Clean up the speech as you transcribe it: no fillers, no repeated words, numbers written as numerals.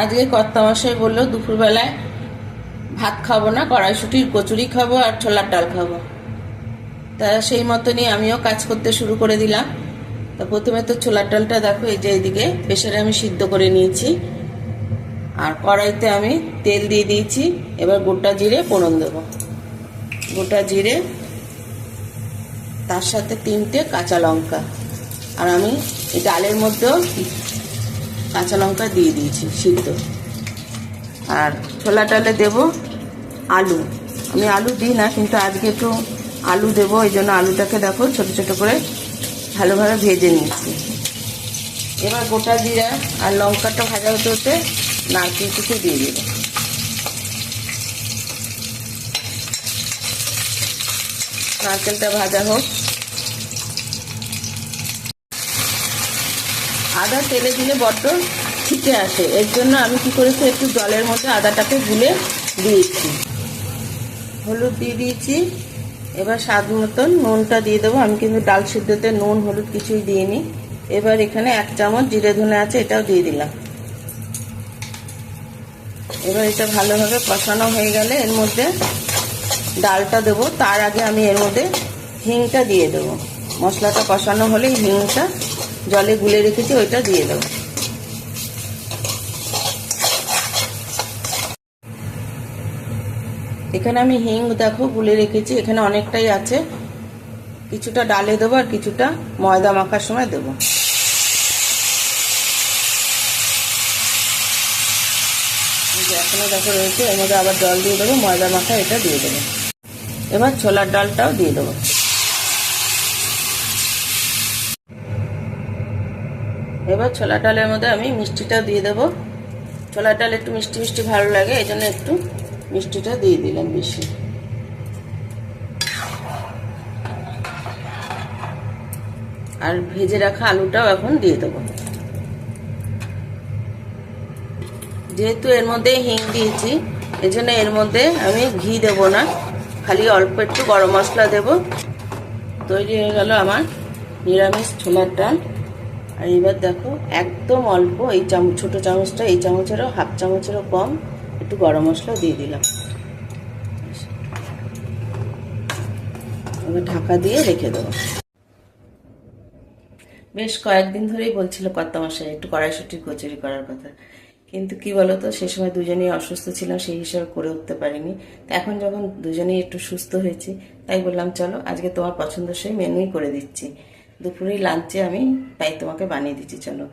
আজকে কর্তামশাই বললো দুপুরবেলায় ভাত খাবো না, কড়াইশুটির কচুরি খাবো আর ছোলার ডাল খাবো। তা সেই মতনই আমিও কাজ করতে শুরু করে দিলাম। তা প্রথমে তো ছোলার ডালটা দেখো, এই যে এইদিকে প্রেসারে আমি সিদ্ধ করে নিয়েছি, আর কড়াইতে আমি তেল দিয়ে দিয়েছি। এবার গোটা জিরে ফোড়ন দেবো, গোটা জিরে, তার সাথে 3টে কাঁচা লঙ্কা, আর আমি এই ডালের মধ্যেও কাঁচা লঙ্কা দিয়ে দিয়েছি সিদ্ধ। আর ছোলা ডালে দেব আলু, আমি আলু দিই না কিন্তু আজকে একটু আলু দেবো, এই জন্য আলুটাকে দেখো ছোট ছোট করে ভালোভাবে ভেজে নিয়েছি। এবার গোটা জিরা আর লঙ্কাটা ভাজা হতে হতে নারকেল কুচি দিয়ে দেবো। নারকেলটা ভাজা হোক। আদা তেলে দিলে বড্ড ছিটে আসে, এর জন্য আমি কি করেছি, একটু জলের মধ্যে আদাটাকে গুলে দিয়েছি। হলুদ দিয়ে দিয়েছি। এবার স্বাদ মতন নুনটা দিয়ে দেবো। আমি কিন্তু ডাল সিদ্ধতে নুন হলুদ কিছুই দিইনি। এবার এখানে 1 চামচ জিরে ধনে আছে, এটাও দিয়ে দিলাম। এবার এটা ভালোভাবে কষানো হয়ে গেলে এর মধ্যে ডালটা দেবো। তার আগে আমি এর মধ্যে হিংটা দিয়ে দেবো। মশলাটা কষানো হলে হিংটা জলে গুলে রেখেছি, ওইটা দিয়ে দেবো। এখানে আমি হিং দেখো গুলে রেখেছি, এখানে অনেকটাই আছে। কিছুটা ডালে দেবো আর কিছুটা ময়দা মাখার সময় দেবো। এখনো দেখো রয়েছে, এর মধ্যে আবার জল দিয়ে দেবো, ময়দা মাখা এটা দিয়ে দেবো। এবার ছোলার ডালটাও দিয়ে দেবো। এবার ছোলার ডালের মধ্যে আমি মিষ্টিটা দিয়ে দেবো। ছোলার ডাল একটু মিষ্টি মিষ্টি ভালো লাগে, এই জন্য একটু মিষ্টিটা দিয়ে দিলাম বেশি। আর ভেজে রাখা আলুটাও এখন দিয়ে দেবো। যেহেতু এর মধ্যে হিং দিয়েছি, এই জন্য এর মধ্যে আমি ঘি দেবো না, খালি অল্প একটু গরম মশলা দেবো। তৈরি হয়ে গেল আমার নিরামিষ ছোলার ডাল। আর এবার দেখো একদম অল্প, এই ছোটো চামচটা, এই চামচেরও হাফ চামচেরও কম একটু গরম মশলা দিয়ে দিলাম। এবার ঢাকা দিয়ে রেখে দেবো। বেশ কয়েকদিন ধরেই বলছিল কর্তামশাই একটু কড়াইশুটির কচুরি করার কথা, কিন্তু কি বলতো সে সময় দুজনেই অসুস্থ ছিলাম, সেই হিসাবে করে উঠতে পারিনি। তো এখন যখন দুজনেই একটু সুস্থ হয়েছি, তাই বললাম চলো আজকে তোমার পছন্দসই মেনুই করে দিচ্ছি। দুপুরেই লাঞ্চে আমি তাই তোমাকে বানিয়ে দিচ্ছি, চলো।